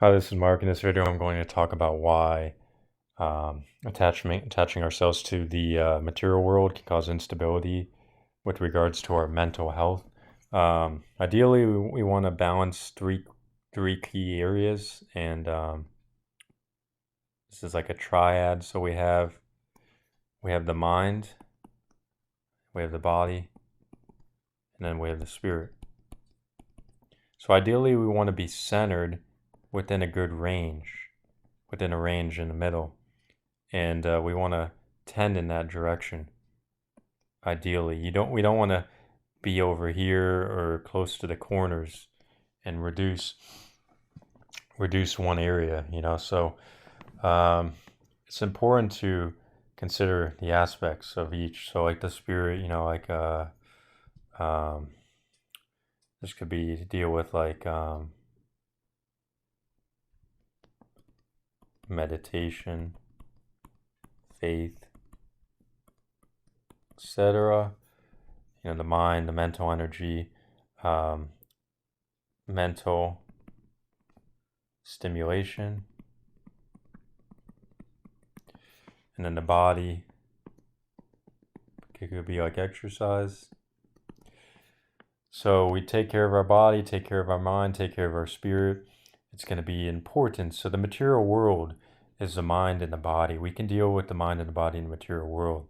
Hi, this is Mark. In this video, I'm going to talk about why attaching ourselves to the material world can cause instability with regards to our mental health. Ideally, we want to balance three key areas, and this is like a triad. So we have the mind, we have the body, and then we have the spirit. So ideally, we want to be centered within a good range, within a range in the middle. And we want to tend in that direction. Ideally, we don't want to be over here or close to the corners and reduce one area. So it's important to consider the aspects of each. So like the spirit, um, this could be to deal with like meditation, faith, etc. The mind, the mental energy, mental stimulation, and then the body. It could be like exercise. So we take care of our body, take care of our mind, take care of our spirit. It's going to be important. So the material world is the mind and the body. We can deal with the mind and the body in the material world,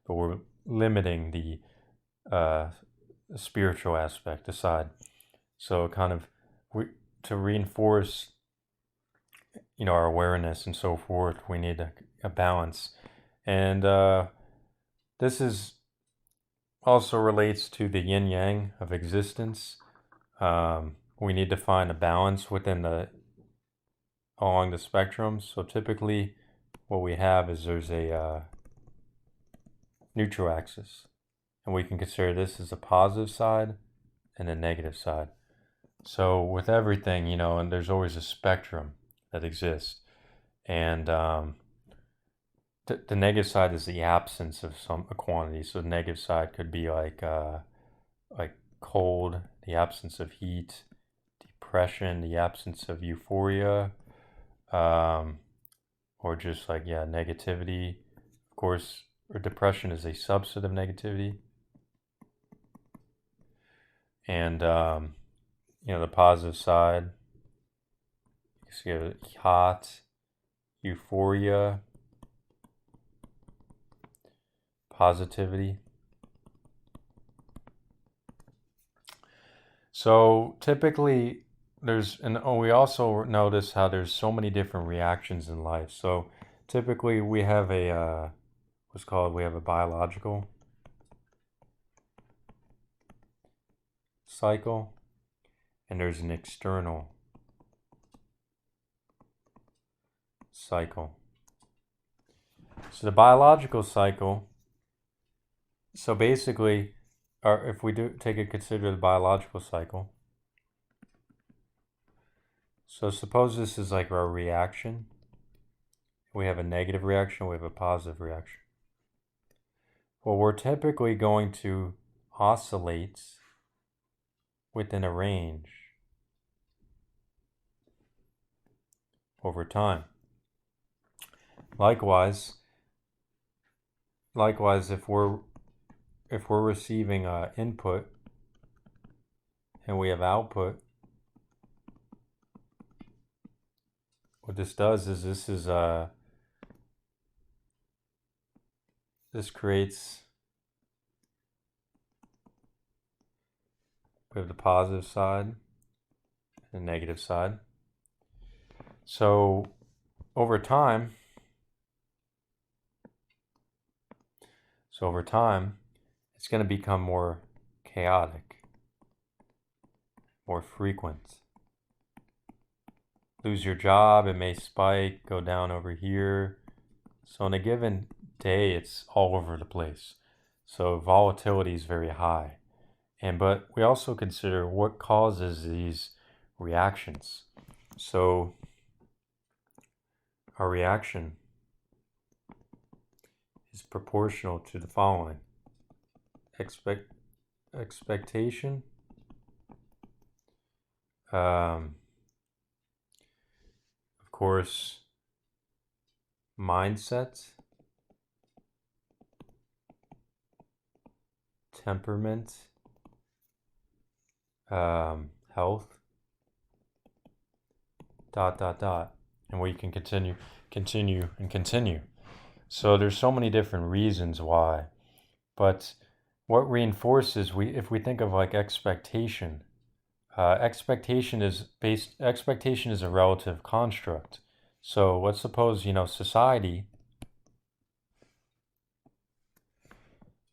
but we're limiting the spiritual aspect aside. So kind of to reinforce our awareness and so forth, we need a balance. And this is also relates to the yin yang of existence. We need to find a balance along the spectrum. So typically what we have is there's a neutral axis, and we can consider this as a positive side and a negative side. So with everything, and there's always a spectrum that exists. And the negative side is the absence of a quantity. So the negative side could be like cold, the absence of heat, depression, the absence of euphoria, or just like negativity. Of course, or depression is a subset of negativity. And the positive side, you see hot, euphoria, positivity. So typically we also notice how there's so many different reactions in life. So typically we have we have a biological cycle, and there's an external cycle. So the biological cycle, so basically, if we do consider the biological cycle, so suppose this is like our reaction. We have a negative reaction, we have a positive reaction. Well, we're typically going to oscillate within a range over time. Likewise, if we're receiving input and we have output, what this does is this creates, we have the positive side and the negative side. So over time, it's going to become more chaotic, more frequent. Lose your job, it may spike, go down over here. So in a given day, it's all over the place. So volatility is very high. But we also consider what causes these reactions. So our reaction is proportional to the following: expectation, course, mindset, temperament, health, ... and we can continue. So there's so many different reasons why, but what reinforces, if we think of like expectation, expectation is a relative construct. So let's suppose, society,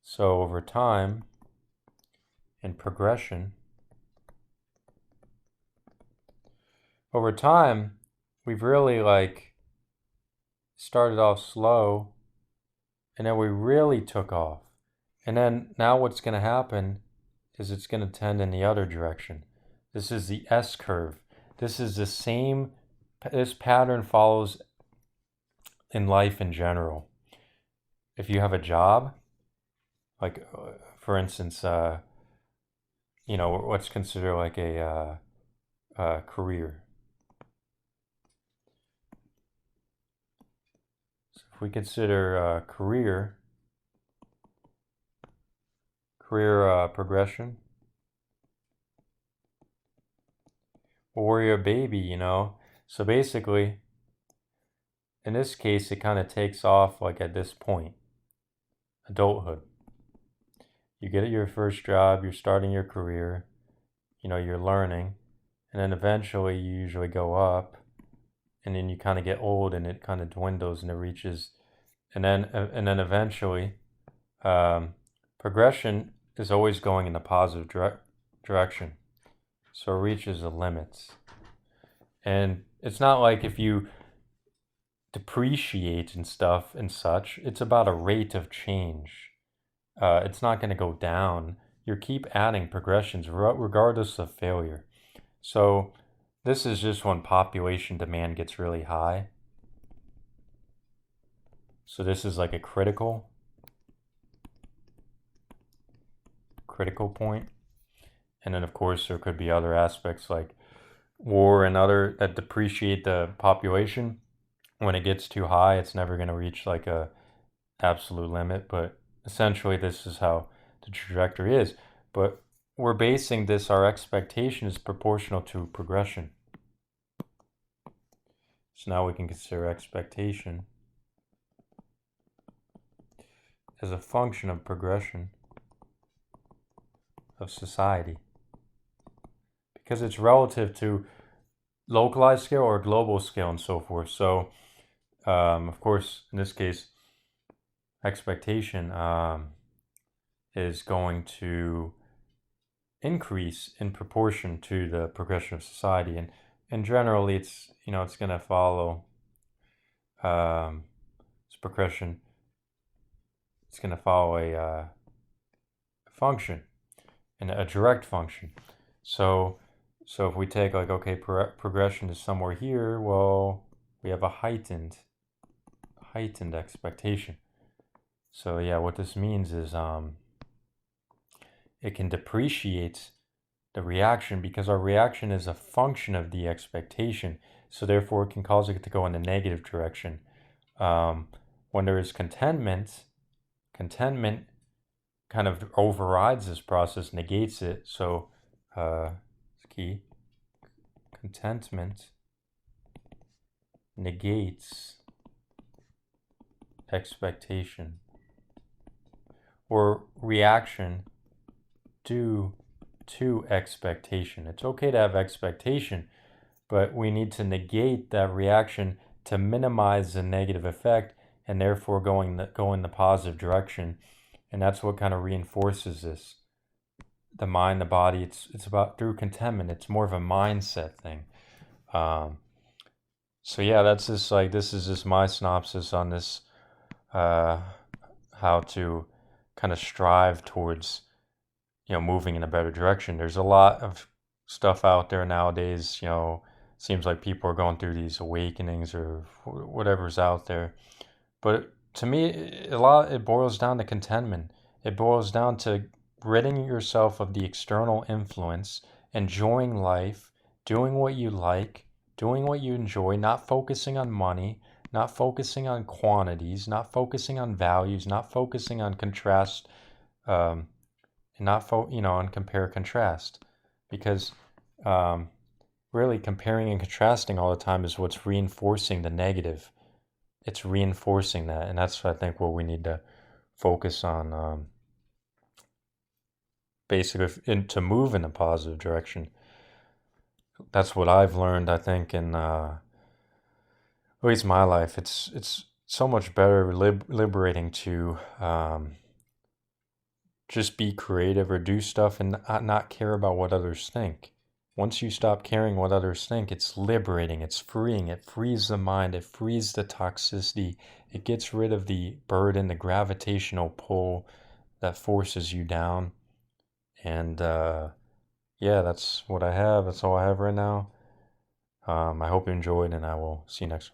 so over time and progression, over time, we've really like started off slow, and then we really took off. And then now what's going to happen is it's going to tend in the other direction. This is the S curve. This pattern follows in life in general. If you have a job, like for instance, what's considered like a career. So if we consider career progression, or you're a baby, So basically, in this case, it kind of takes off like at this point, adulthood. You get your first job, you're starting your career, you're learning, and then eventually you usually go up, and then you kind of get old and it kind of dwindles and it reaches, and then eventually, progression is always going in the positive direction. So it reaches the limits. And it's not like if you depreciate and stuff and such, it's about a rate of change. It's not going to go down. You keep adding progressions regardless of failure. So this is just when population demand gets really high. So this is like a critical point. And then of course there could be other aspects like war and other that depreciate the population. When it gets too high, it's never going to reach like a absolute limit, but essentially this is how the trajectory is. But we're basing this, our expectation is proportional to progression. So now we can consider expectation as a function of progression of society, because it's relative to localized scale or global scale and so forth. So of course, in this case, expectation is going to increase in proportion to the progression of society, and generally it's it's going to follow this progression. It's going to follow a function, and a direct function. So if we take like, okay, progression is somewhere here, well, we have a heightened expectation. So yeah, what this means is it can depreciate the reaction because our reaction is a function of the expectation. So therefore it can cause it to go in the negative direction. When there is contentment kind of overrides this process, negates it. So it's key. Contentment negates expectation, or reaction due to expectation. It's okay to have expectation, but we need to negate that reaction to minimize the negative effect, and therefore go in the positive direction. And that's what kind of reinforces this. The mind, the body, it's about through contentment. It's more of a mindset thing. So yeah, that's just like, this is just my synopsis on this, how to kind of strive towards, moving in a better direction. There's a lot of stuff out there nowadays, seems like people are going through these awakenings or whatever's out there. But to me, it boils down to contentment. It boils down to ridding yourself of the external influence, enjoying life, doing what you like, doing what you enjoy, not focusing on money, not focusing on quantities, not focusing on values, not focusing on contrast, and not on compare contrast, because really comparing and contrasting all the time is what's reinforcing the negative. It's reinforcing that, and that's I think what we need to focus on, basically, to move in a positive direction. That's what I've learned, I think, in at least my life. It's so much better, liberating to just be creative or do stuff and not care about what others think. Once you stop caring what others think, it's liberating, it's freeing, it frees the mind, it frees the toxicity, it gets rid of the burden, the gravitational pull that forces you down. And yeah, that's what I have. That's all I have right now. I hope you enjoyed, and I will see you next